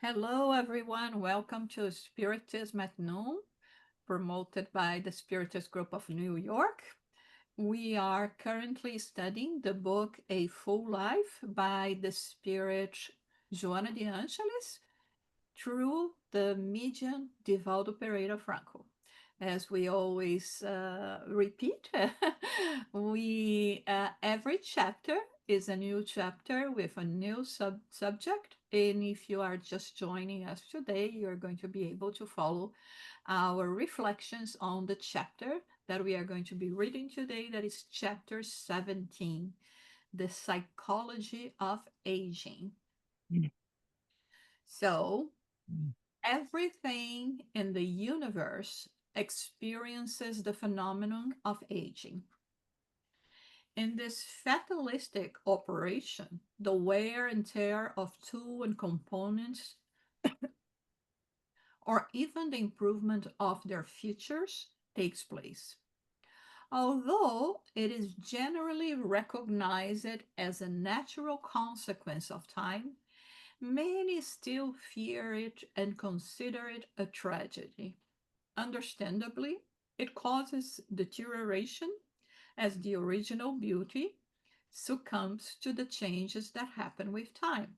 Hello, everyone. Welcome to Spiritism at Noon, promoted by the Spiritist Group of New York. We are currently studying the book A Full Life by the Spirit Joanna de Angelis through the medium Divaldo Franco. As we always repeat, we every chapter is a new chapter with a new subject. And if you are just joining us today, you're going to be able to follow our reflections on the chapter that we are going to be reading today. That is chapter 17, The Psychology of Aging. Mm, So, mm, everything in the universe experiences the phenomenon of aging. In this fatalistic operation, the wear and tear of tools and components, or even the improvement of their features, takes place. Although it is generally recognized as a natural consequence of time, many still fear it and consider it a tragedy. Understandably, it causes deterioration as the original beauty succumbs to the changes that happen with time.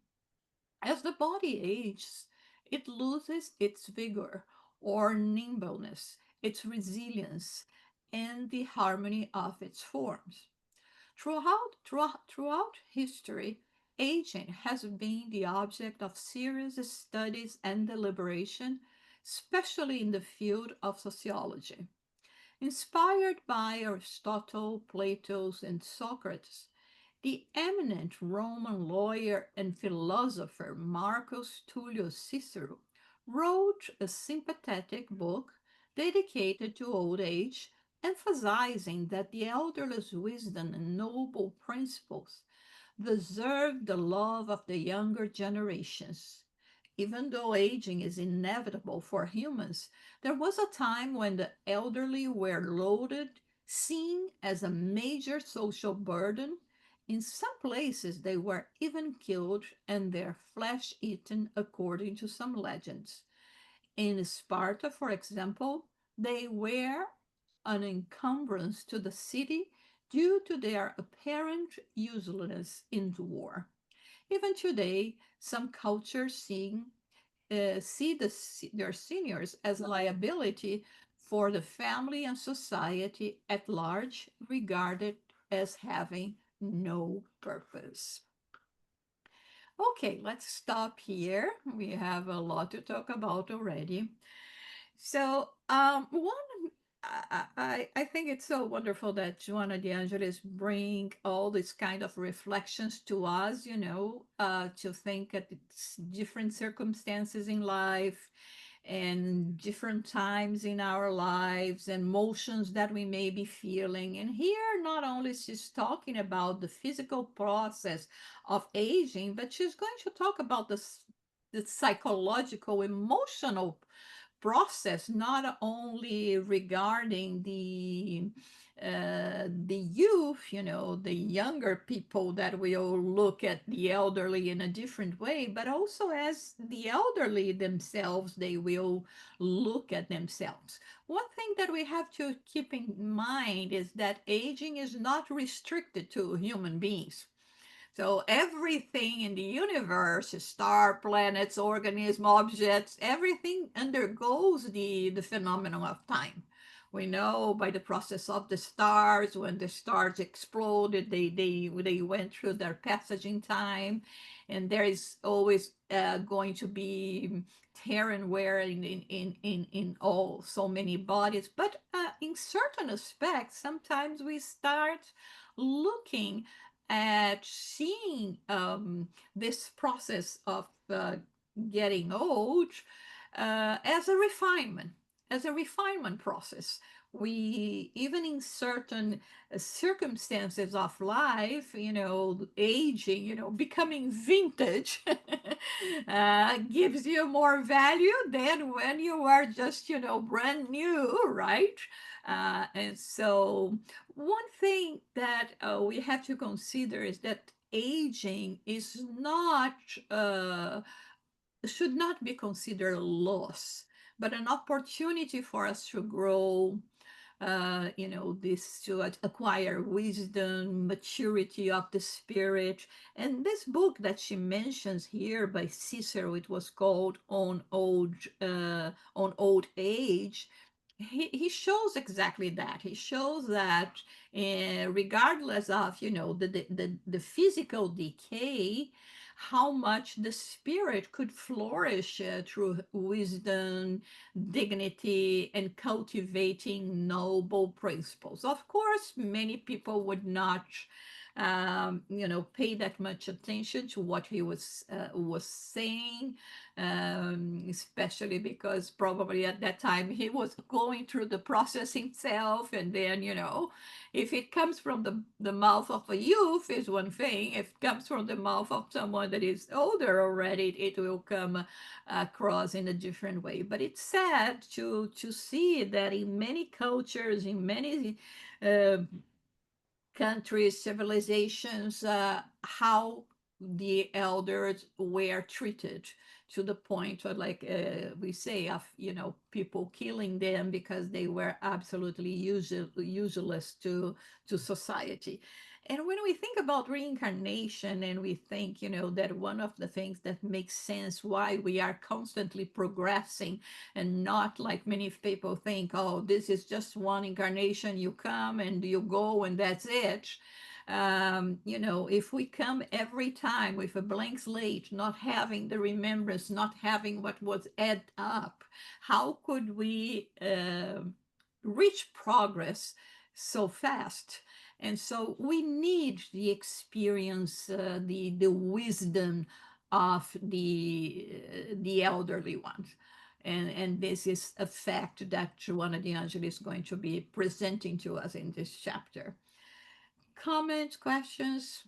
As the body ages, it loses its vigor or nimbleness, its resilience, and the harmony of its forms. Throughout history, aging has been the object of serious studies and deliberation, especially in the field of sociology. Inspired by Aristotle, Plato, and Socrates, the eminent Roman lawyer and philosopher Marcus Tullius Cicero wrote a sympathetic book dedicated to old age, emphasizing that the elderly's wisdom and noble principles deserve the love of the younger generations. Even though aging is inevitable for humans, there was a time when the elderly were loaded, seen as a major social burden. In some places, they were even killed and their flesh eaten, according to some legends. In Sparta, for example, they were an encumbrance to the city due to their apparent uselessness in war. Even today, some cultures see their seniors as a liability for the family and society at large, regarded as having no purpose. Okay, let's stop here. We have a lot to talk about already. So, I think it's so wonderful that Joanna de Angelis bring all these kind of reflections to us, to think at different circumstances in life and different times in our lives and motions that we may be feeling. And here, not only she's talking about the physical process of aging, but she's going to talk about the psychological, emotional process, not only regarding the youth, the younger people that will look at the elderly in a different way, but also as the elderly themselves, they will look at themselves. One thing that we have to keep in mind is that aging is not restricted to human beings. So everything in the universe, star, planets, organisms, objects, everything undergoes the phenomenon of time. We know by the process of the stars, when the stars exploded, they went through their passage in time, and there is always going to be tear and wear in all so many bodies. But in certain aspects, sometimes we start looking at seeing this process of getting old as a refinement process. We, even in certain circumstances of life, aging, becoming vintage gives you more value than when you are just, brand new, right? And so one thing that we have to consider is that aging is not should not be considered a loss, but an opportunity for us to grow, this to acquire wisdom, maturity of the spirit. And this book that she mentions here by Cicero, it was called on Old Age. He shows exactly that. He shows that regardless of the physical decay, how much the spirit could flourish through wisdom, dignity, and cultivating noble principles. Of course, many people would not, pay that much attention to what he was saying, especially because probably at that time he was going through the process himself, and then if it comes from the mouth of a youth is one thing. If it comes from the mouth of someone that is older already, it will come across in a different way. But it's sad to see that in many cultures, in many uh, countries, civilizations, how the elders were treated, to the point of, like we say, of people killing them because they were absolutely useless to society. And when we think about reincarnation, and we think that one of the things that makes sense why we are constantly progressing, and not like many people think, oh, this is just one incarnation, you come and you go and that's it. If we come every time with a blank slate, not having the remembrance, not having what was add up, how could we reach progress so fast? And so we need the experience, the wisdom of the elderly ones. And this is a fact that Joanna de Angelis is going to be presenting to us in this chapter. Comments, questions?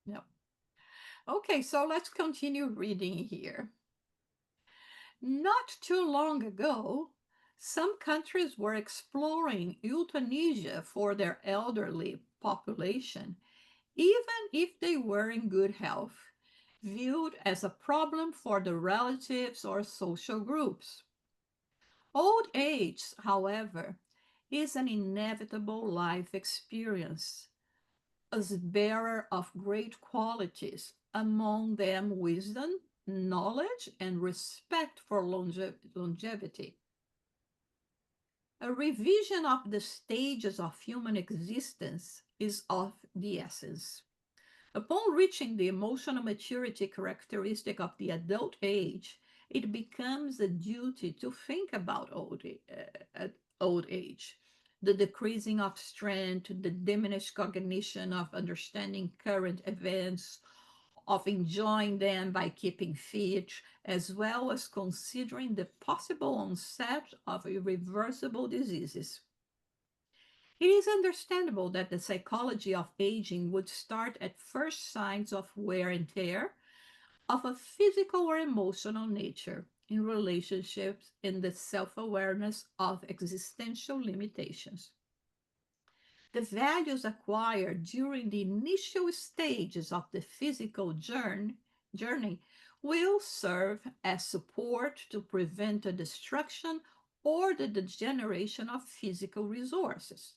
No. Okay, so let's continue reading here. Not too long ago, some countries were exploring euthanasia for their elderly population, even if they were in good health, viewed as a problem for the relatives or social groups. Old age, however, is an inevitable life experience, as bearer of great qualities, among them wisdom, knowledge, and respect for longevity. A revision of the stages of human existence is of the essence. Upon reaching the emotional maturity characteristic of the adult age, it becomes a duty to think about old age, the decreasing of strength, the diminished cognition of understanding current events, of enjoying them by keeping fit, as well as considering the possible onset of irreversible diseases. It is understandable that the psychology of aging would start at first signs of wear and tear of a physical or emotional nature in relationships in the self awareness of existential limitations. The values acquired during the initial stages of the physical journey will serve as support to prevent the destruction or the degeneration of physical resources.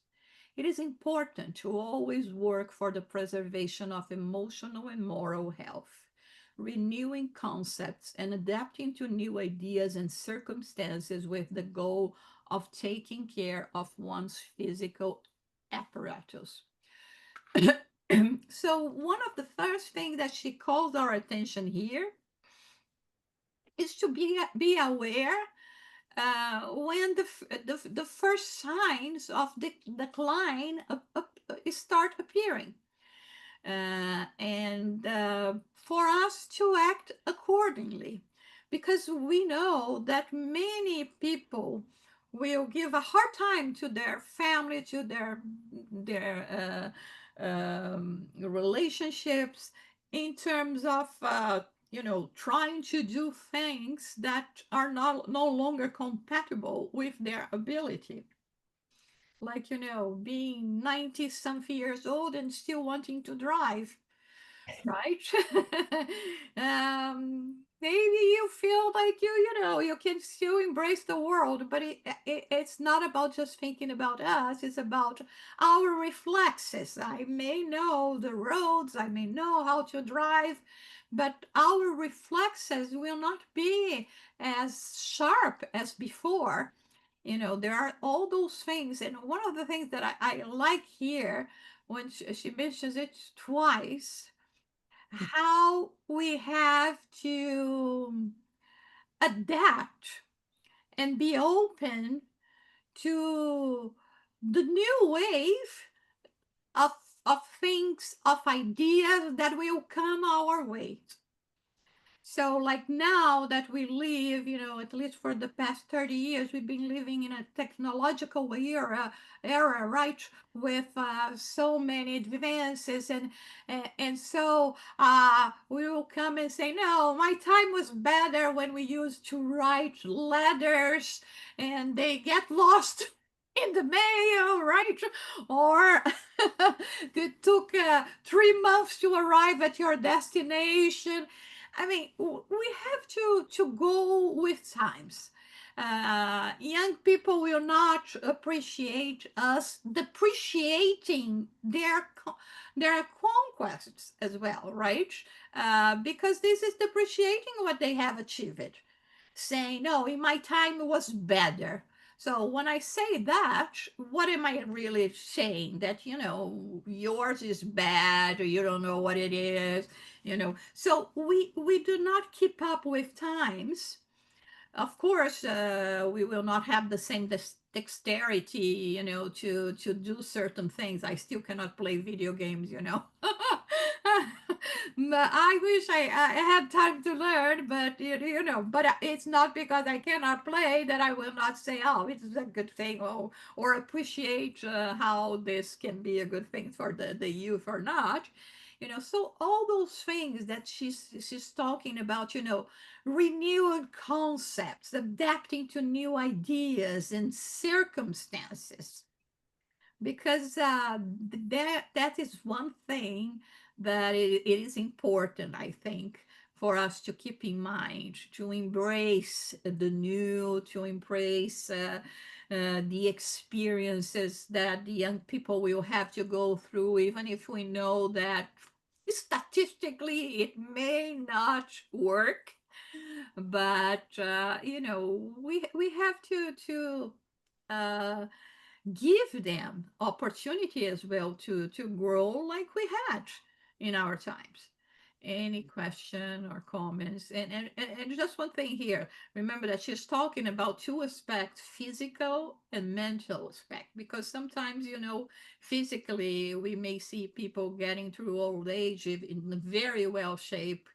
It is important to always work for the preservation of emotional and moral health, renewing concepts and adapting to new ideas and circumstances with the goal of taking care of one's physical apparatus. So, one of the first things that she calls our attention here is to be aware when the first signs of the decline start appearing, and for us to act accordingly, because we know that many people will give a hard time to their family, to their relationships, in terms of trying to do things that are no longer compatible with their ability. like, being 90 something years old and still wanting to drive, right? Maybe you feel like you can still embrace the world, but it's not about just thinking about us. It's about our reflexes. I may know the roads, I may know how to drive, but our reflexes will not be as sharp as before. There are all those things, and one of the things that I like here when she mentions it twice, how we have to adapt and be open to the new wave of things, of ideas that will come our way. So, like now that we live, at least for the past 30 years, we've been living in a technological era, right? With so many advances, and so we will come and say, no, my time was better when we used to write letters and they get lost in the mail, right? Or it took 3 months to arrive at your destination. I mean, we have to go with times. Young people will not appreciate us depreciating their conquests as well, right? Because this is depreciating what they have achieved, saying, no, in my time it was better. So when I say that, what am I really saying? That, yours is bad, or you don't know what it is. So we do not keep up with times. Of course, we will not have the same dexterity, to do certain things. I still cannot play video games. But I wish I had time to learn, but but it's not because I cannot play that I will not say, oh, it is a good thing, or appreciate how this can be a good thing for the youth or not. So all those things that she's talking about, renewed concepts, adapting to new ideas and circumstances, because that is one thing that it is important, I think, for us to keep in mind, to embrace the new, to embrace the experiences that the young people will have to go through, even if we know that statistically it may not work. But we have to uh, give them opportunity as well to grow like we had in our times. Any question or comments? And just one thing here. Remember that she's talking about two aspects, physical and mental aspect, because sometimes, physically we may see people getting through old age in very well shape,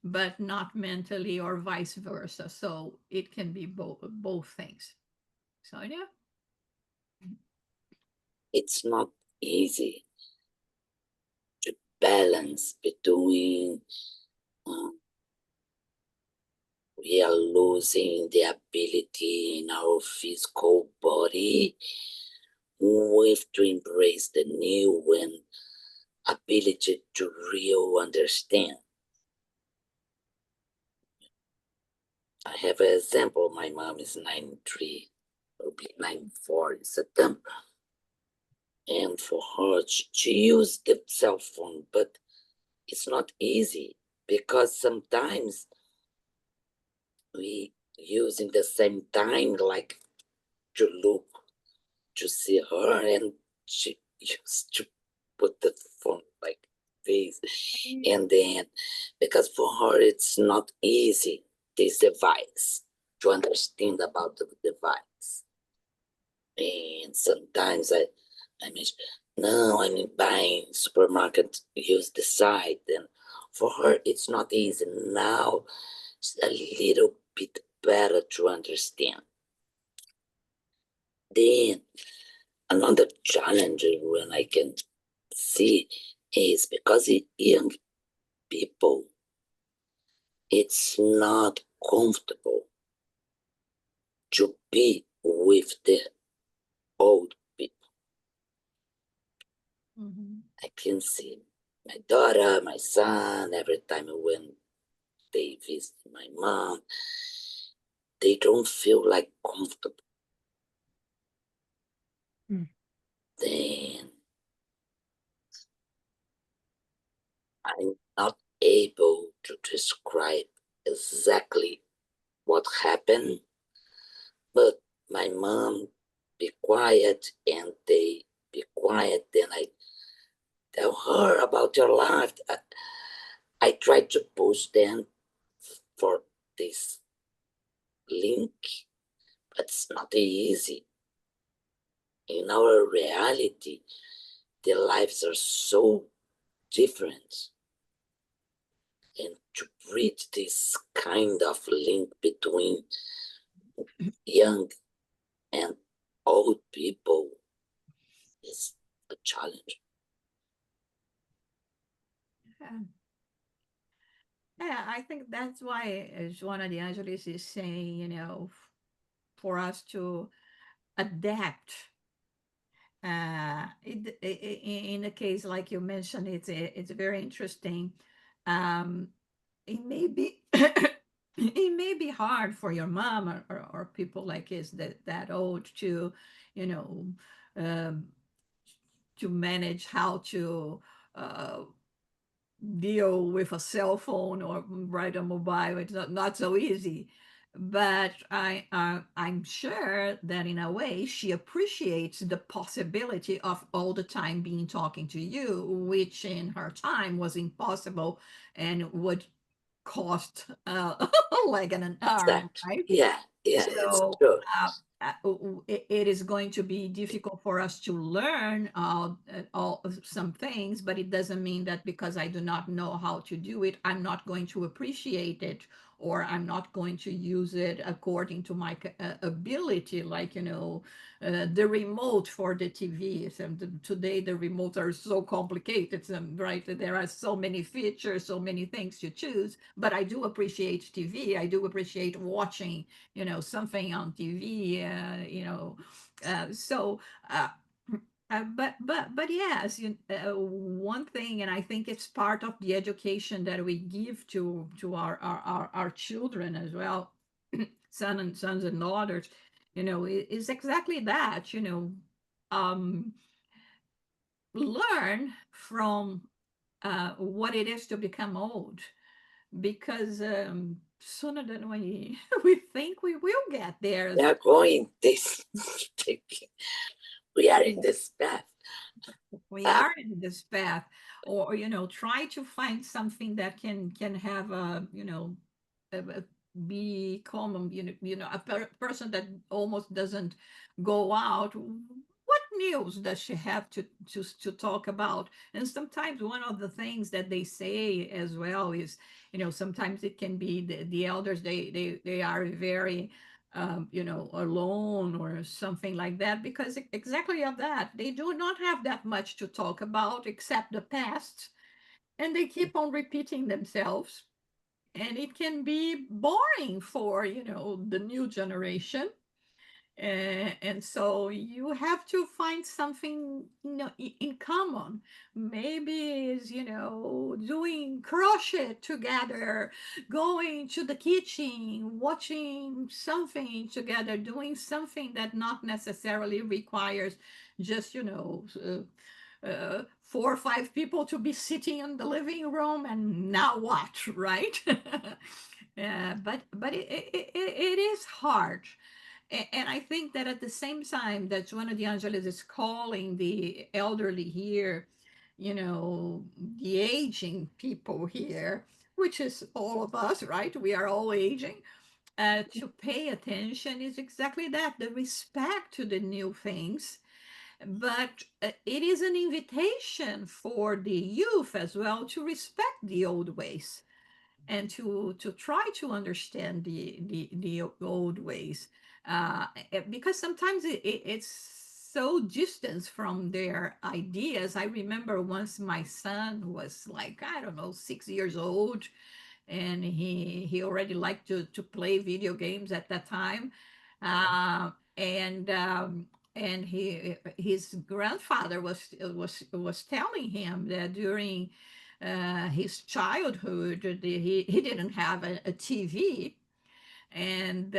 but not mentally, or vice versa. So it can be both things. So yeah. It's not easy to balance between uh, we are losing the ability in our physical body with to embrace the new and ability to real understand. I have an example. My mom is 93, will be 94 in September. And for her, she used the cell phone, but it's not easy because sometimes we using the same time like to look to see her, and she used to put the phone like this, and then because for her it's not easy this device to understand about the device, and sometimes I mean, no, I mean buying supermarket use the site, and for her it's not easy now. It's a little bit better to understand. Then another challenge when I can see is because young people, it's not comfortable to be with the old people. Mhm. I can see my daughter, my son, every time when they visit my mom, they don't feel like comfortable. Mm. Then I'm not able to describe exactly what happened, but my mom be quiet and they be quiet. Then I tell her about your life. I try to push them for this link, but it's not easy. In our reality, their lives are so different. And to bridge this kind of link between young and old people is a challenge. Yeah. Yeah, I think that's why Joana de Angelis is saying, for us to adapt. In a case like you mentioned, it's very interesting. Um, it may be it may be hard for your mom or people like is that old to, you know, um, to manage how to uh, deal with a cell phone or write a mobile. It's not so easy. But I'm sure that in a way she appreciates the possibility of all the time being talking to you, which in her time was impossible and would cost like an arm, Exactly. right? Yeah, yeah, it's So true. it is going to be difficult for us to learn all some things, but it doesn't mean that because I do not know how to do it, I'm not going to appreciate it or I'm not going to use it according to my ability. Like the remote for the TV. So today the remotes are so complicated, right? There are so many features, so many things to choose. But I do appreciate TV. I do appreciate watching something on TV, so uh, but yes, one thing, and I think it's part of the education that we give to our children as well, sons and daughters, is exactly that, um, learn from what it is to become old, because sooner than we we think we will get there. We are going this, we are in this path. We Ah, are in this path, or try to find something that can have be common, a person that almost doesn't go out. What news does she have to talk about? And sometimes one of the things that they say as well is, sometimes it can be the elders, they are very alone or something like that, because exactly of that, they do not have that much to talk about except the past, and they keep on repeating themselves, and it can be boring for the new generation. And so you have to find something in common. Maybe is doing crochet together, going to the kitchen, watching something together, doing something that not necessarily requires just 4 or 5 people to be sitting in the living room and now what, right? But it is hard. And I think that at the same time that Joana de Angelis is calling the elderly here, the aging people here, which is all of us, right? We are all aging. To pay attention is exactly that, the respect to the new things. But it is an invitation for the youth as well to respect the old ways and to try to understand the old ways, because sometimes it's so distant from their ideas. I remember once my son was like, I don't know, 6 years old, and he already liked to play video games at that time, and and his grandfather was telling him that during his childhood he didn't have a TV, and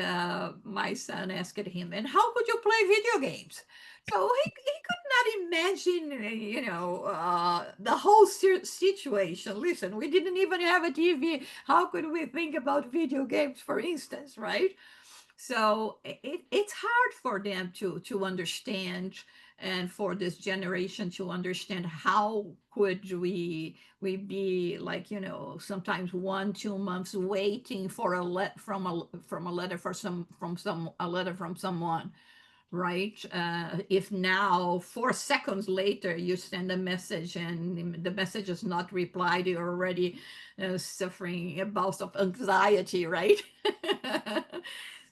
my son asked him, "And how could you play video games?" So he could not imagine, the whole situation. Listen, we didn't even have a TV. How could we think about video games, for instance, right? So it's hard for them to understand, and for this generation to understand how could we be like, sometimes 1 2 months waiting for a letter from a letter from someone, right? If now 4 seconds later you send a message and the message is not replied, you're already suffering a bout of anxiety, right?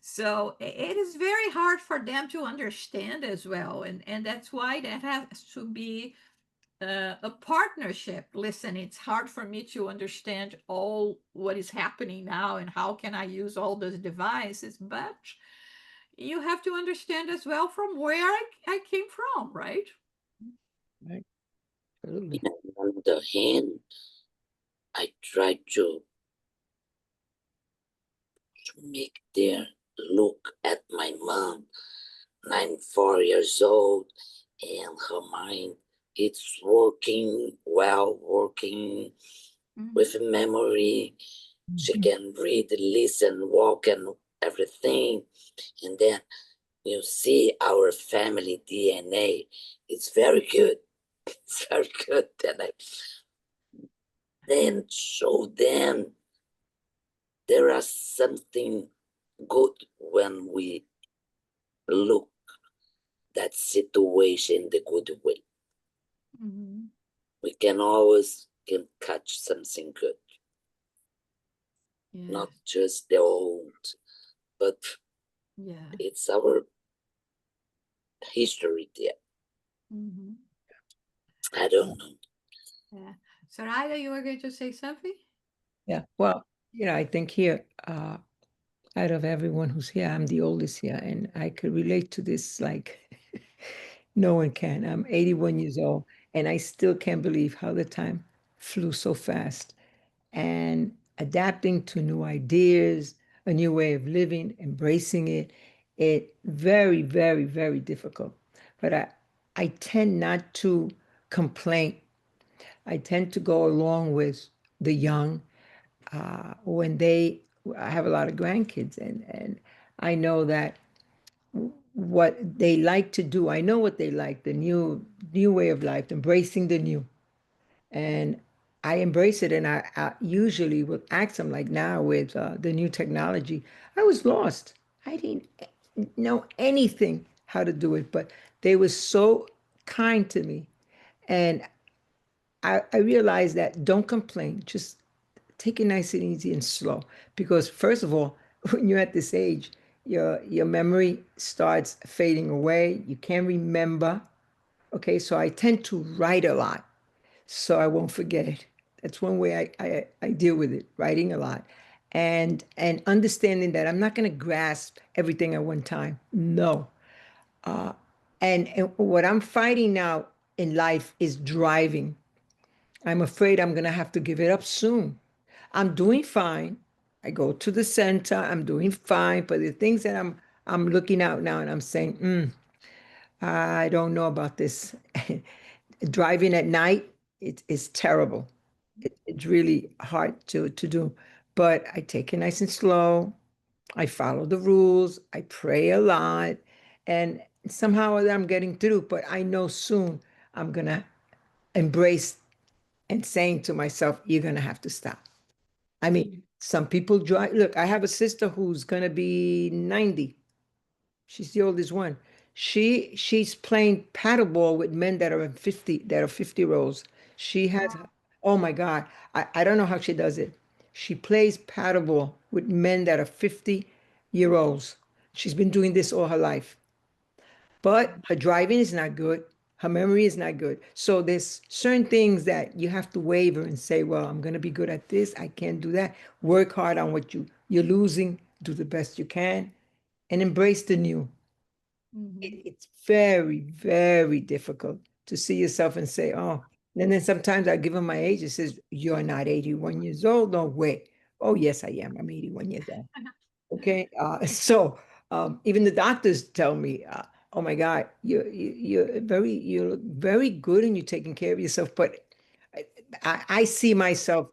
So it is very hard for them to understand as well, and that's why that has to be a partnership. Listen, it's hard for me to understand all what is happening now and how can I use all those devices, but you have to understand as well from where I came from, right? Right. Absolutely. And on the hand, I try to make their look at my mom, 94 years old, and her mind it's working well, working Mm-hmm. with memory. She Mhm. can read, listen, walk, and everything. And then you see our family DNA. It's very good. It's very good. And I then show them there are something good when we look that situation the good way. Mm-hmm. We can always can catch something good, not Yes. just the old, but Yeah. it's our history there. Mm-hmm. I don't know. Yeah. Soraya, you were going to say something? Yeah. Well, I think here, out of everyone who's here, I'm the oldest here, and I could relate to this like no one can. I'm 81 years old, and I still can't believe how the time flew so fast. And adapting to new ideas, a new way of living, embracing it very, very, very difficult. But I tend not to complain. I tend to go along with the young when I have a lot of grandkids, and I know that what they like to do, I know what they like, the new way of life, embracing the new. And I embrace it, and I usually will ask them, like now with the new technology, I was lost. I didn't know anything how to do it, but they were so kind to me. And I realized that don't complain, just take it nice and easy and slow. Because first of all, when you're at this age, your memory starts fading away. You can't remember. Okay, so I tend to write a lot so I won't forget it. That's one way I deal with it, writing a lot. And understanding that I'm not going to grasp everything at one time. No. And what I'm fighting now in life is driving. I'm afraid I'm going to have to give it up soon. I'm doing fine. I go to the center. I'm doing fine. But the things that I'm looking out now and I'm saying, I don't know about this. Driving at night, it's terrible. It's really hard to do. But I take it nice and slow. I follow the rules. I pray a lot. And somehow I'm getting through. But I know soon I'm going to embrace and saying to myself, you're going to have to stop. I mean, some people drive. Look, I have a sister who's going to be 90. She's the oldest one. She's playing paddleball with men that are in 50, that are 50-year-olds. She has, oh my God, I don't know how she does it. She plays paddleball with men that are 50-year-olds. She's been doing this all her life. But her driving is not good. Her memory is not good. So there's certain things that you have to waver and say, well, I'm going to be good at this. I can't do that. Work hard on what you're losing. Do the best you can and embrace the new. Mhm. It's very, very difficult to see yourself and say, oh, and then sometimes I give him my age. It says, you're not 81 years old. No way. Oh, yes, I am. I'm 81 years old. Okay. So even the doctors tell me, oh my God, you look very good and you're taking care of yourself. But I see myself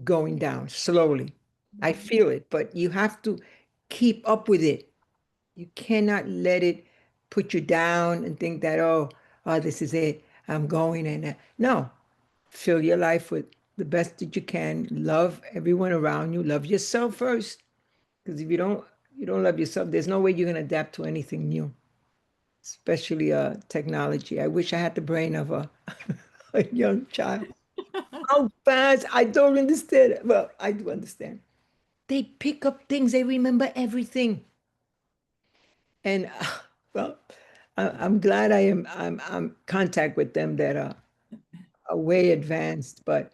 going down slowly. I Mhm. feel it, but you have to keep up with it. You cannot let it put you down and think that, oh, this is it. I'm going. And no, fill your life with the best that you can. Love everyone around you. Love yourself first. Because if you don't love yourself, there's no way you're going to adapt to anything new, especially technology. I wish I had the brain of a, a young child. How fast? I don't understand. Well, I do understand. They pick up things. They remember everything. And well, I'm glad I'm contact with them that are way advanced, but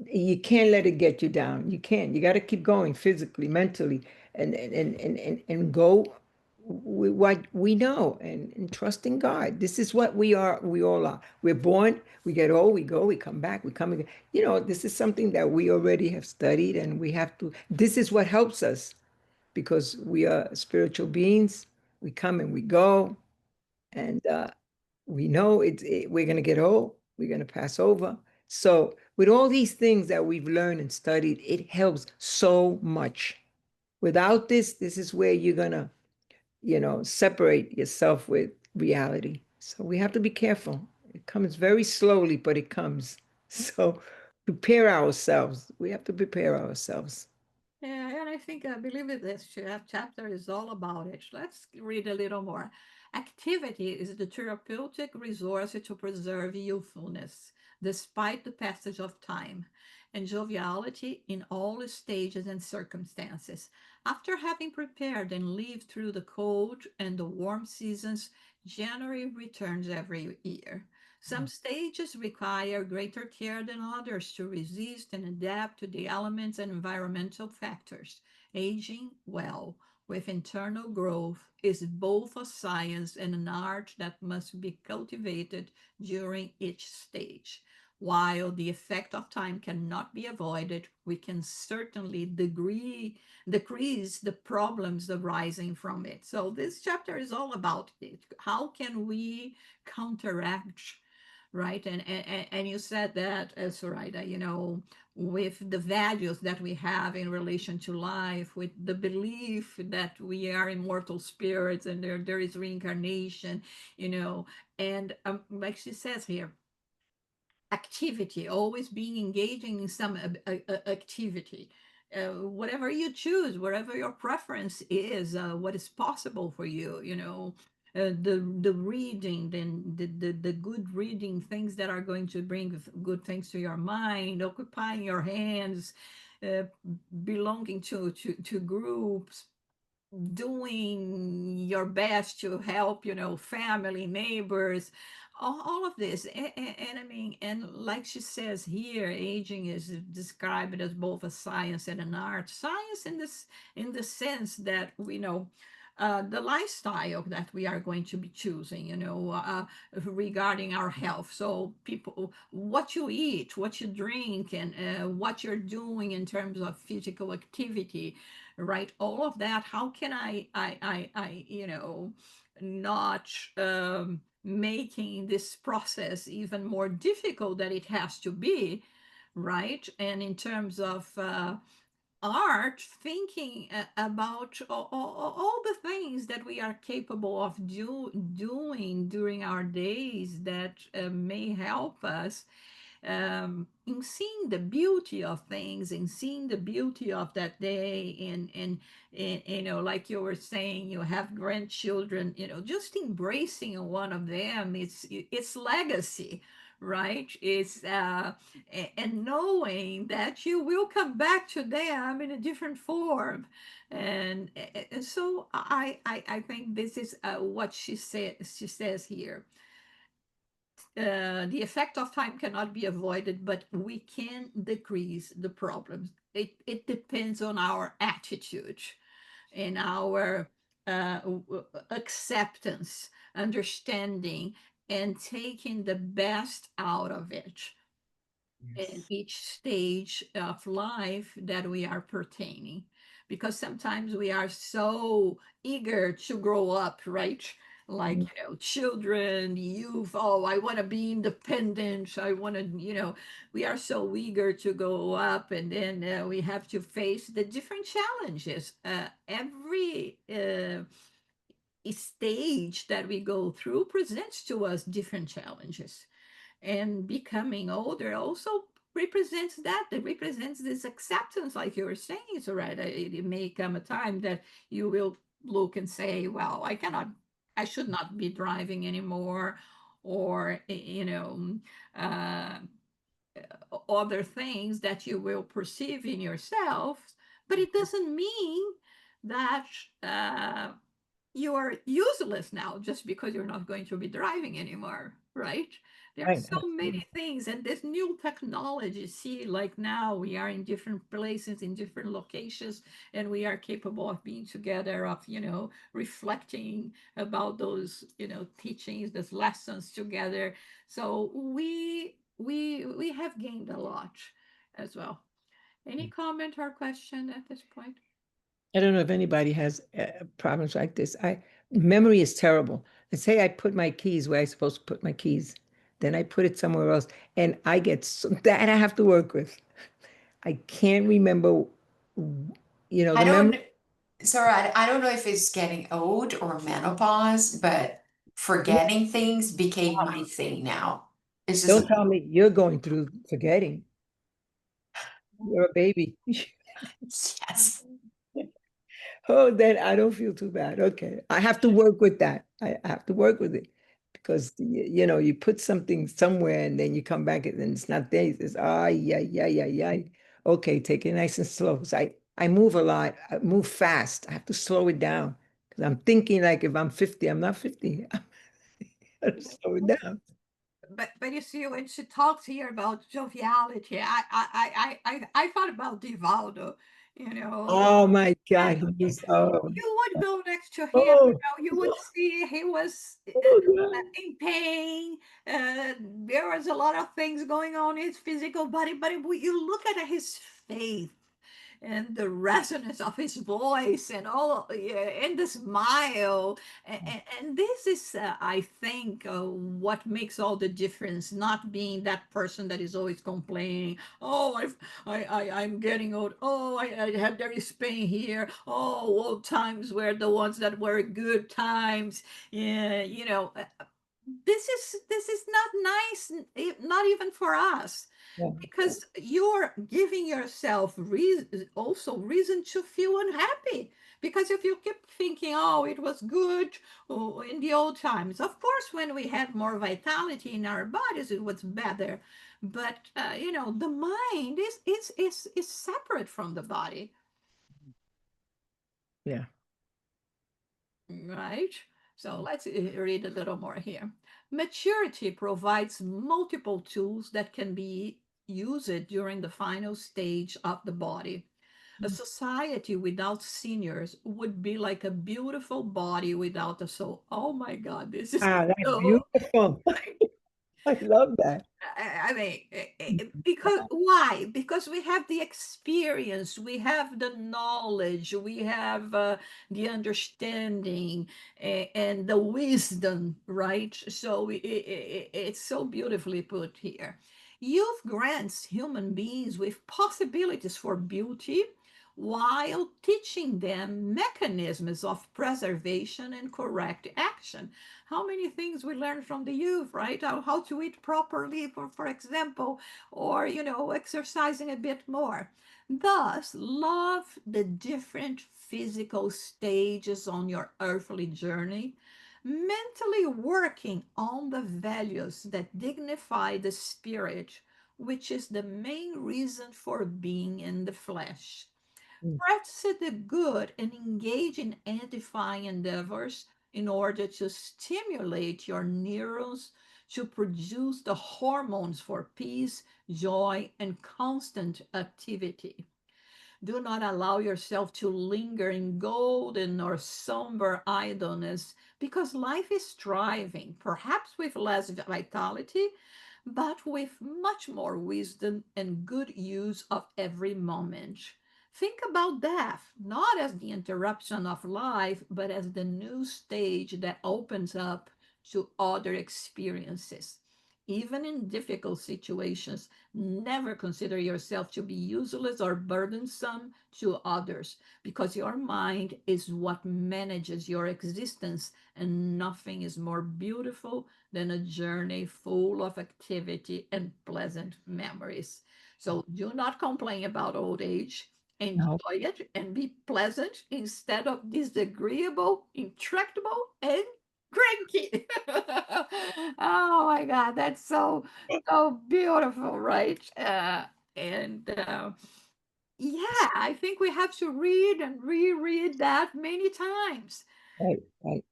you can't let it get you down. You can't. You got to keep going physically, mentally, and go with what we know and trust in God. This is what we are. We all are. We're born. We get old. We go. We come back. We come again. You know, this is something that we already have studied, and we have to. This is what helps us because we are spiritual beings. We come and we go, and we know we're going to get old. We're going to pass over. So, with all these things that we've learned and studied, it helps so much. Without this, this is where you're going to, separate yourself with reality. So, we have to be careful. It comes very slowly, but it comes. So, prepare ourselves. We have to prepare ourselves. Yeah, and I believe that this chapter is all about it. Let's read a little more. Activity is the therapeutic resource to preserve youthfulness despite the passage of time, and joviality in all stages and circumstances. After having prepared and lived through the cold and the warm seasons, January returns every year. Some stages require greater care than others to resist and adapt to the elements and environmental factors. Aging well with internal growth is both a science and an art that must be cultivated during each stage. While the effect of time cannot be avoided, we can certainly decrease the problems arising from it. So, this chapter is all about it. How can we counteract, right? And you said that, Soraya, with the values that we have in relation to life, with the belief that we are immortal spirits and there is reincarnation, you know, and like she says here, activity, always being engaging in some activity. Whatever you choose, wherever your preference is, what is possible for you, the reading, then the good reading, things that are going to bring good things to your mind, occupying your hands, uh, belonging to groups, doing your best to help, family, neighbors, all of this. And I mean, and like she says here, aging is described as both a science and an art. Science in the sense that we know the lifestyle that we are going to be choosing, regarding our health. So, people, what you eat, what you drink, and what you're doing in terms of physical activity, right? All of that. How can I not making this process even more difficult than it has to be, right? And in terms of art, thinking about all the things that we are capable of doing during our days that may help us in seeing the beauty of things, and seeing the beauty of that day, and like you were saying, you have grandchildren, just embracing one of them, it's legacy, right? It's and knowing that you will come back to them in a different form. And so I think this is what she says here. The effect of time cannot be avoided, but we can decrease the problems. It depends on our attitude and our acceptance, understanding, and taking the best out of it in Yes. each stage of life that we are pertaining. Because sometimes we are so eager to grow up, right? Like, Mm. children, youth, oh, I want to be independent. I want to, we are so eager to go up, and then we have to face the different challenges. Every stage that we go through presents to us different challenges, and becoming older also represents that. It represents this acceptance, like you were saying, Soraya. It may come a time that you will look and say, well, I should not be driving anymore, or uh, other things that you will perceive in yourself. But it doesn't mean that you are useless now just because you're not going to be driving anymore, right? There are Right. so many things, and this new technology, see, like now we are in different places, in different locations, and we are capable of being together, of, reflecting about those, teachings, those lessons together. So we have gained a lot as well. Any comment or question at this point? I don't know if anybody has problems like this. Memory is terrible. Let's say I put my keys where I supposed to put my keys, then I put it somewhere else, and I get that I have to work with. I can't remember, I the memory. don't, sorry, I don't know if it's getting old or menopause, but forgetting things became my thing now. It's just, Don't tell me you're going through forgetting. You're a baby. yes. Oh, then I don't feel too bad. Okay. I have to work with that. I have to work with it because, you put something somewhere and then you come back and then it's not there. It says, ah, yeah, yeah, yeah, yeah. Okay, take it nice and slow. So I move a lot. I move fast. I have to slow it down because I'm thinking like if I'm 50, I'm not 50. I have to slow it down. But you see, when she talks here about joviality, I thought about Divaldo, Oh my and God. Oh, you would go next to him, oh, you would see he was oh, God. in pain. There was a lot of things going on in his physical body, but if you look at his faith and the resonance of his voice, and all, yeah, and the smile, and this is, I think, what makes all the difference, not being that person that is always complaining, oh, I'm getting old, oh, I have, there is pain here, oh, old times were the ones that were good times. Yeah, this is not nice, not even for us, Yeah. because you're giving yourself reason, also reason to feel unhappy. Because if you keep thinking, oh, it was good, oh, in the old times, of course, when we had more vitality in our bodies, it was better. But the mind is separate from the body, Yeah. right? So let's read a little more here. Maturity provides multiple tools that can be used during the final stage of the body. A society without seniors would be like a beautiful body without a soul. Oh my God, this is Ah, that's so. beautiful. I love that. I mean, because why? Because we have the experience, we have the knowledge, we have the understanding, and the wisdom, right? So it's so beautifully put here. Youth grants human beings with possibilities for beauty while teaching them mechanisms of preservation and correct action. How many things we learn from the youth, right? How to eat properly, for example, or, exercising a bit more. Thus, love the different physical stages on your earthly journey, mentally working on the values that dignify the spirit, which is the main reason for being in the flesh. Mm. Practice the good and engage in edifying endeavors in order to stimulate your neurons to produce the hormones for peace, joy, and constant activity. Do not allow yourself to linger in golden or somber idleness because life is striving, perhaps with less vitality, but with much more wisdom and good use of every moment. Think about death not as the interruption of life, but as the new stage that opens up to other experiences. Even in difficult situations, never consider yourself to be useless or burdensome to others because your mind is what manages your existence, and nothing is more beautiful than a journey full of activity and pleasant memories. So do not complain about old age. No, Enjoy it and be pleasant instead of disagreeable, intractable, and cranky. Oh my God, that's so beautiful, right? And yeah, I think we have to read and reread that many times right, right.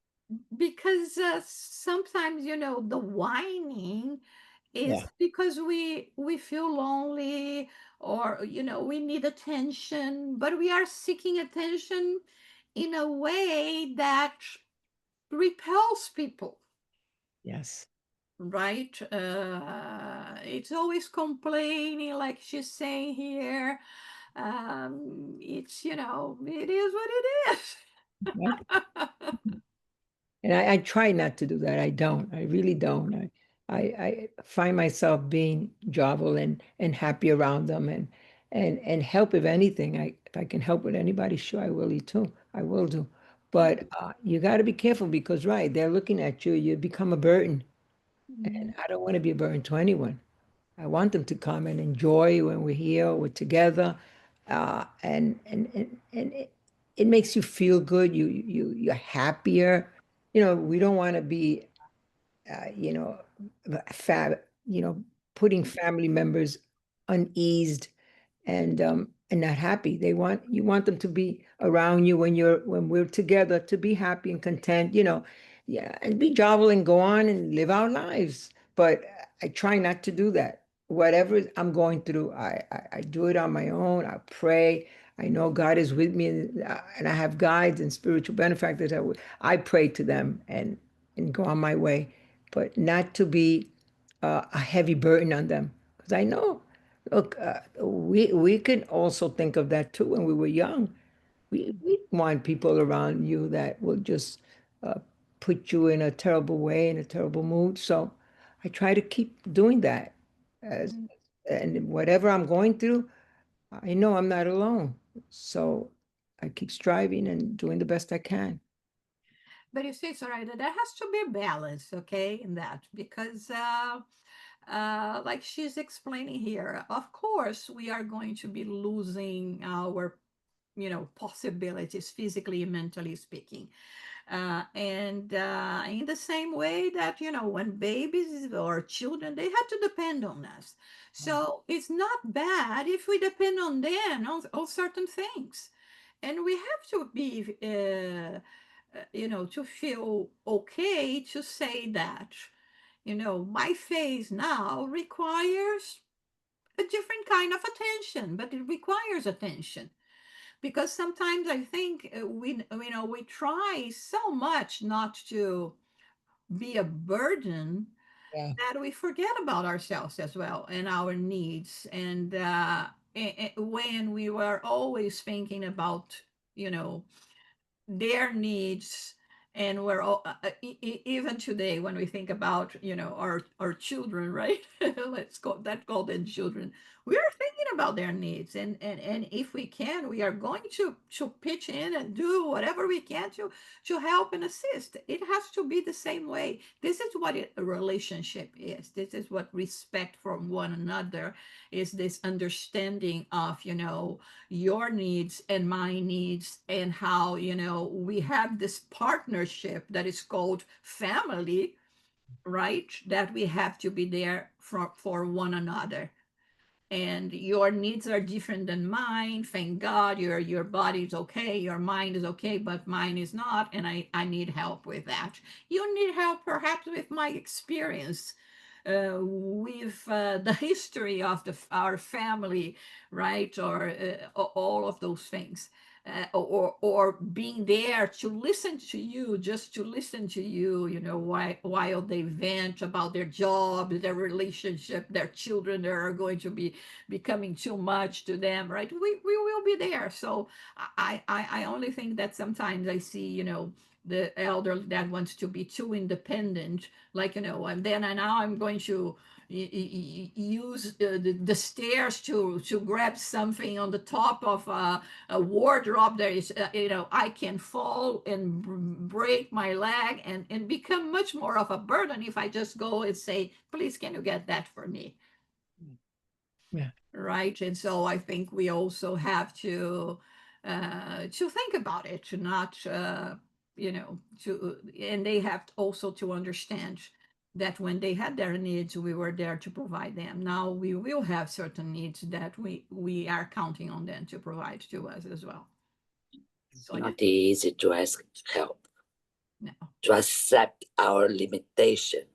because sometimes the whining is Yeah, because we feel lonely, or we need attention, but we are seeking attention in a way that repels people, yes. right? It's always complaining, like she's saying here. It's it is what it Right. is. And I try not to do that. I don't. I really don't. I find myself being jovial and happy around them and help if anything. If I can help with anybody, sure I will too. I will do. But you got to be careful because right, they're looking at you. You become a burden, and Mhm. I don't want to be a burden to anyone. I want them to come and enjoy when we're here, we're together, and it makes you feel good. You're happier. We don't want to be, you know, fab, putting family members uneased and not happy. You want them to be around you when we're together to be happy and content, yeah, and be jovial and go on and live our lives. But I try not to do that. Whatever I'm going through, I do it on my own. I pray. I know God is with me, and I have guides and spiritual benefactors. I pray to them and go on my way, but not to be a heavy burden on them. Because I know, look, we can also think of that too when we were young. We want people around you that will just uh, put you in a terrible way, in a terrible mood. So I try to keep doing that. As, and whatever I'm going through, I know I'm not alone. So I keep striving and doing the best I can. But you see, Soraya, there has to be a balance, okay, in that because like she's explaining here, of course we are going to be losing our possibilities, physically and mentally speaking. And in the same way that, when babies or children, they have to depend on us. So it's not bad if we depend on them on certain things. And we have to be, to feel okay to say that, my phase now requires a different kind of attention, but it requires attention because sometimes I think we try so much not to be a burden Yeah. that we forget about ourselves as well and our needs. And when we were always thinking about you know their needs, and we're all even today when we think about our children, right? Let's call them children. We are thinking about their needs, and if we can, we are going to pitch in and do whatever we can to help and assist. It has to be the same way. This is what a relationship is. This is what respect for one another is, this understanding of your needs and my needs, and how we have this partnership that is called family, right? That we have to be there for one another. And your needs are different than mine. Thank God your body is okay, your mind is okay, but mine is not, and I need help with that. You need help perhaps with my experience, with the history of our family, right? Or all of those things. Or being there to listen to you, just to listen to you, while they vent about their job, their relationship, their children that are going to be becoming too much to them, right? We will be there. So I only think that sometimes I see, the elder that wants to be too independent, like, and then and now I'm going to use the stairs to grab something on the top of a wardrobe. There is, I can fall and break my leg and become much more of a burden if I just go and say, please, can you get that for me? Yeah. Right. And so I think we also have to think about it, to not to and they have also to understand that when they had their needs, we were there to provide them. Now we will have certain needs that we are counting on them to provide to us as well. It's So yeah. not easy to ask help, No. to accept our limitation.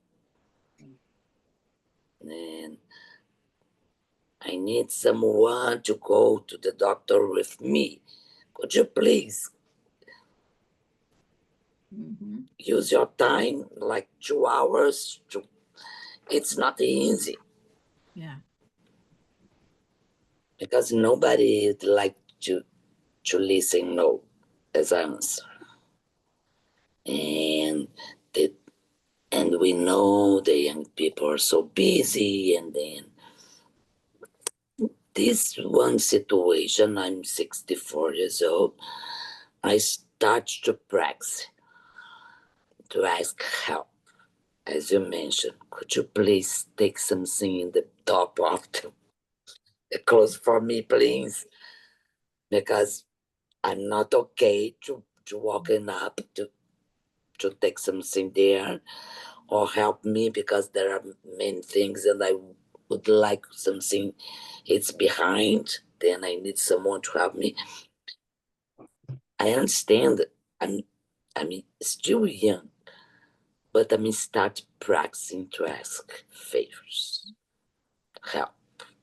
And I need someone to go to the doctor with me. Could you please Mm-hmm. use your time, like 2 hours? It's not easy Yeah. because nobody would like to listen no as answer. And the, and we know the young people are so busy, and then this one situation, I'm 64 years old, I start to practice, to ask help. As you mentioned, could you please take something in the top of the clothes for me, please? Because I'm not okay to walking up to take something there, or help me because there are many things and I would like something it's behind. Then I need someone to help me. I understand I'm I'm still young, but I'm start practicing to ask favors, help,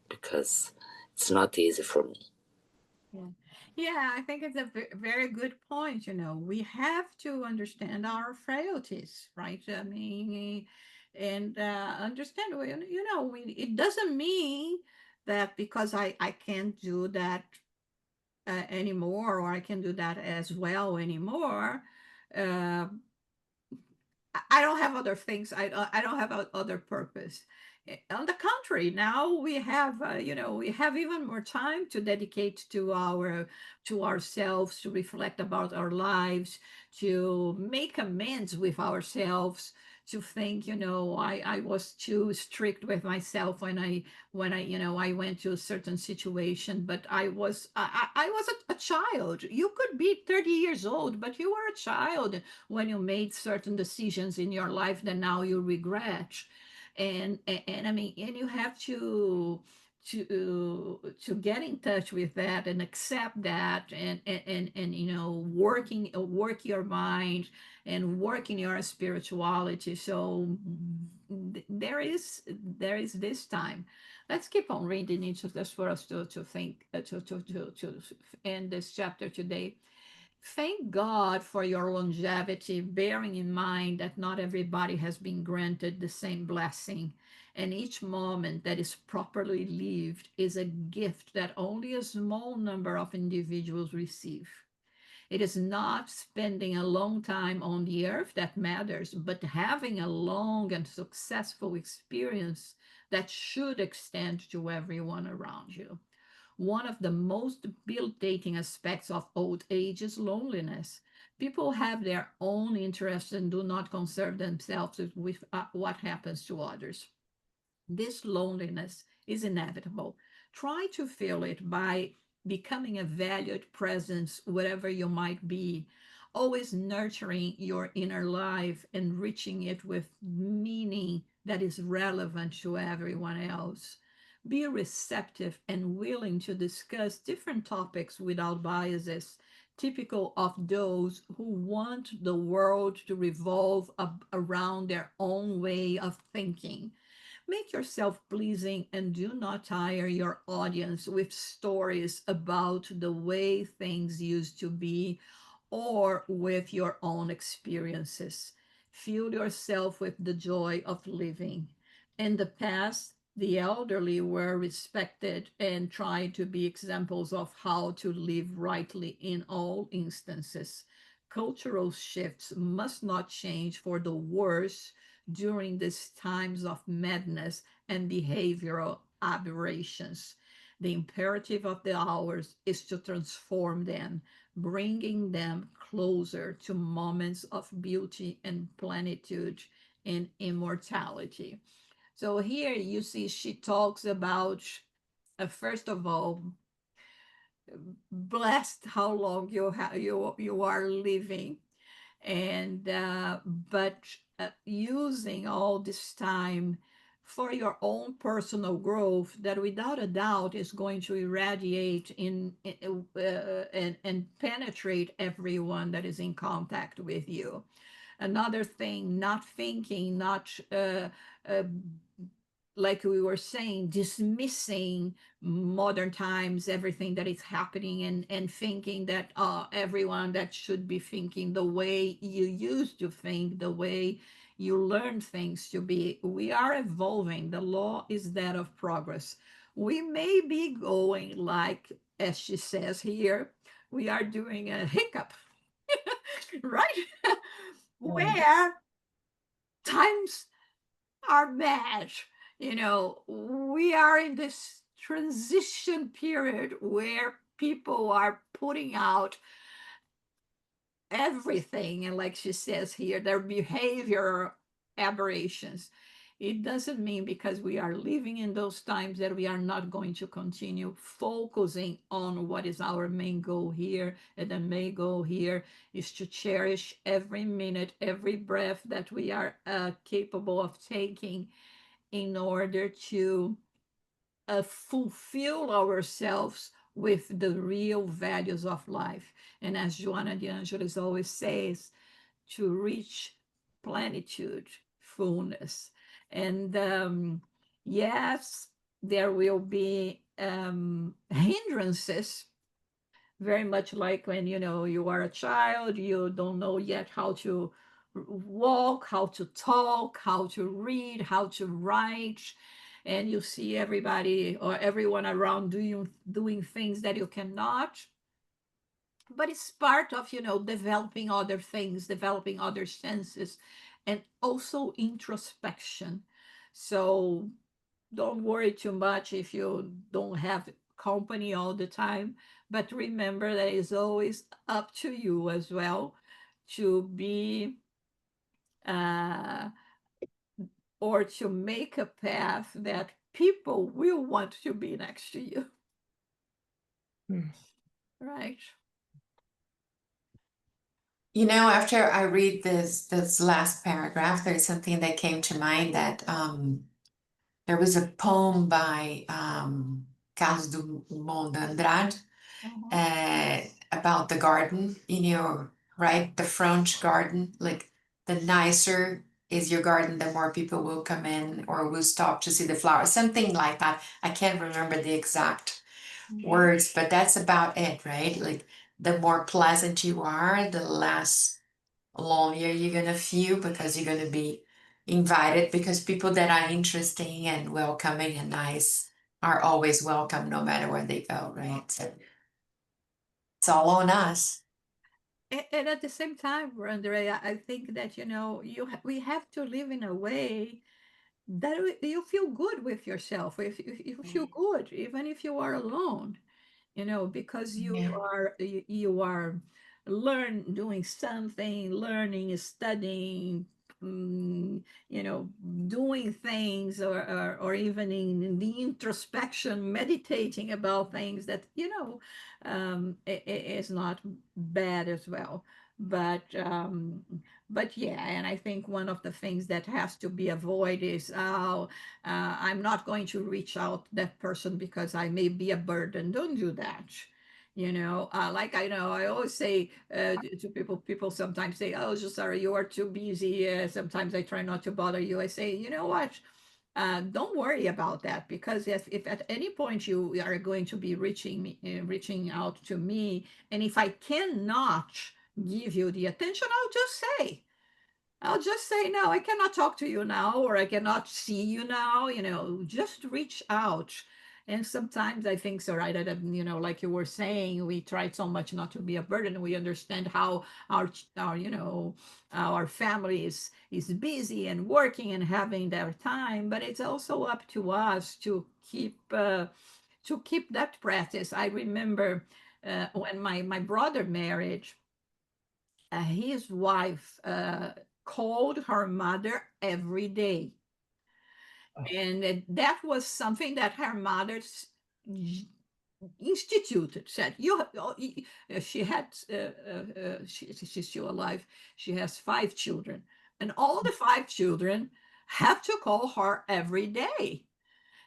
because it's not easy for me. Yeah. Yeah, I think it's a very good point. We have to understand our frailties, right? I mean, and understand, it doesn't mean that because I can't do that anymore, or I can do that as well anymore. Uh, I don't have other things. I don't have other purpose. On the contrary, now we have we have even more time to dedicate to ourselves, to reflect about our lives, to make amends with ourselves, to think, I was too strict with myself when I I went to a certain situation, but I was a child. You could be 30 years old, but you were a child when you made certain decisions in your life that now you regret. And I mean, and you have to get in touch with that and accept that, and work your mind and work in your spirituality. So there is this time. Let's keep on reading it just for us to think to end this chapter today. Thank God for your longevity, bearing in mind that not everybody has been granted the same blessing, and each moment that is properly lived is a gift that only a small number of individuals receive. It is not spending a long time on the earth that matters, but having a long and successful experience that should extend to everyone around you. One of the most debilitating aspects of old age is loneliness. People have their own interests and do not concern themselves with what happens to others. This loneliness is inevitable. Try to fill it by becoming a valued presence wherever you might be, always nurturing your inner life, enriching it with meaning that is relevant to everyone else. Be receptive and willing to discuss different topics without biases, typical of those who want the world to revolve around their own way of thinking. Make yourself pleasing and do not tire your audience with stories about the way things used to be or with your own experiences. Fill yourself with the joy of living. In the past, the elderly were respected and tried to be examples of how to live rightly in all instances. Cultural shifts must not change for the worse during these times of madness and behavioral aberrations. The imperative of the hours is to transform them, bringing them closer to moments of beauty and plenitude and immortality. So here you see she talks about, first of all, blessed how long you are living, and but using all this time for your own personal growth that without a doubt is going to irradiate and penetrate everyone that is in contact with you. Another thing, not thinking, not uh, like we were saying, dismissing modern times, everything that is happening, and thinking that everyone that should be thinking the way you used to think, the way you learned things to be. We are evolving. The law is that of progress. We may be going like, as she says here, we are doing a hiccup, right? Right. Where times are bad. We are in this transition period where people are putting out everything, and like she says here, their behavior aberrations. It doesn't mean because we are living in those times that we are not going to continue focusing on what is our main goal here. And the main goal here is to cherish every minute, every breath that we are capable of taking in order to fulfill ourselves with the real values of life. And as Joanna de Angelis always says, to reach plenitude, fullness. And yes, there will be hindrances, very much like when you are a child, you don't know yet how to walk, how to talk, how to read, how to write, and you see everybody or everyone around doing things that you cannot. But it's part of developing other things, developing other senses, and also introspection. So don't worry too much if you don't have company all the time, but remember that it's always up to you as well to be uh, or to make a path that people will want to be next to you, Mm. right? After I read this last paragraph, there's something that came to mind that there was a poem by Carlos Drummond de Andrade Uh-huh. uh, about the garden, right? The French garden, like the nicer is your garden, the more people will come in or will stop to see the flowers, something like that. I can't remember the exact Mhm. words, but that's about it, right? Like the more pleasant you are, the less lonelier you're gonna feel because you're gonna be invited because people that are interesting and welcoming and nice are always welcome no matter where they go, right? So it's all on us. And at the same time, Andrea, I think that we have to live in a way that you feel good with yourself. If you feel good, even if you are alone, because Yeah. you are doing something, learning, studying, mm, you know doing things, or even in the introspection, meditating about things that is not bad as well. But yeah, and I think one of the things that has to be avoided is, I'm not going to reach out to that person because I may be a burden. Don't do that. Like I know, I always say to people sometimes say, "Oh, just sorry, you are too busy." Sometimes I try not to bother you. I say, you know what? Don't worry about that, because if at any point you are going to be reaching out to me, and if I cannot give you the attention, I'll just say, no, I cannot talk to you now, or I cannot see you now, just reach out. And sometimes I think so, right? That, like you were saying, we try so much not to be a burden. We understand how our family is busy and working and having their time, but it's also up to us to keep that practice. I remember when my brother married, his wife called her mother every day. Oh, And that was something that her mother instituted, said, she had, she's still alive. She has 5 children, and all the 5 children have to call her every day.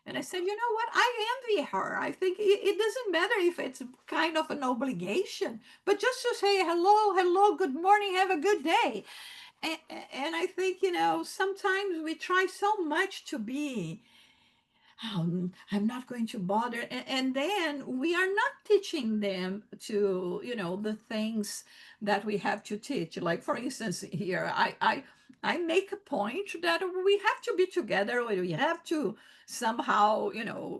And I said, you know what? I envy her. I think it doesn't matter if it's kind of an obligation, but just to say hello, hello, good morning, have a good day. And, and I think, sometimes we try so much to be, I'm not going to bother. And then we are not teaching them to, the things that we have to teach. Like, for instance, here, I make a point that we have to be together. We have to somehow,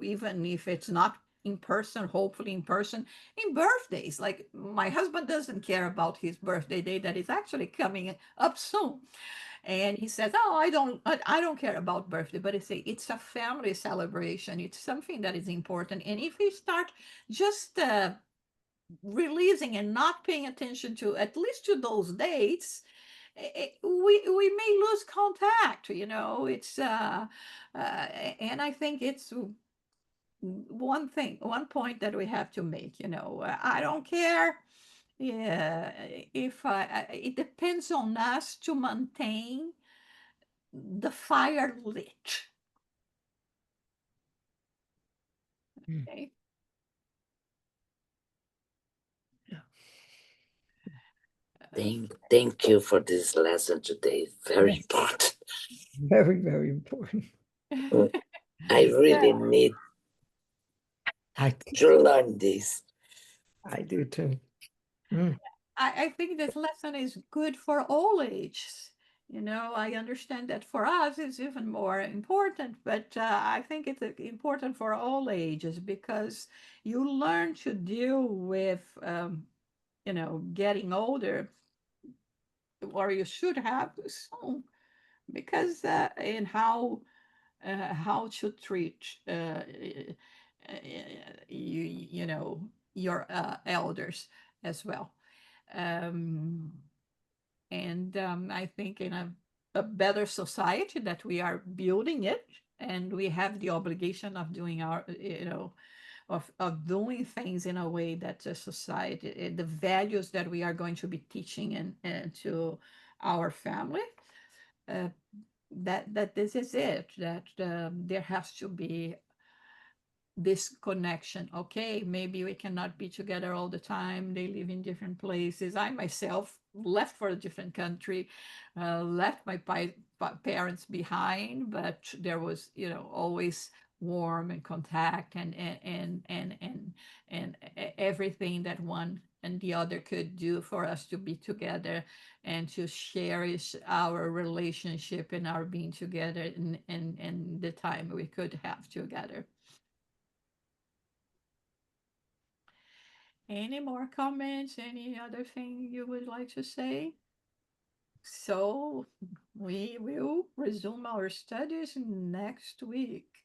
even if it's not in person, hopefully in person, in birthdays. Like, my husband doesn't care about his birthday day that is actually coming up soon, and he says, "Oh, I don't care about birthday." But it's a family celebration. It's something that is important. And if we start just releasing and not paying attention to at least to those dates, we may lose contact. It's and I think it's one point that we have to make. I don't care. Yeah, if it depends on us to maintain the fire lit. mm, Okay. yeah. Thank you for this lesson today. Very Yes, important. very, very important. Uh, I really Yeah, need I to learn this. I do too. Mm, I think this lesson is good for all ages. I understand that for us it's even more important, but I think it's important for all ages, because you learn to deal with, getting older, or you should have soon, because in how to treat you know your elders as well. um, and I think in a better society that we are building it, and we have the obligation of doing our of doing things in a way that the society, the values that we are going to be teaching and to our family, uh, that this is it, that there has to be this connection. Okay, maybe we cannot be together all the time. They live in different places. I myself left for a different country, left my parents behind, but there was, always warm and contact, and everything that one and the other could do for us to be together and to cherish our relationship and our being together, and the time we could have together. Any more comments? Any other thing you would like to say? So we will resume our studies next week.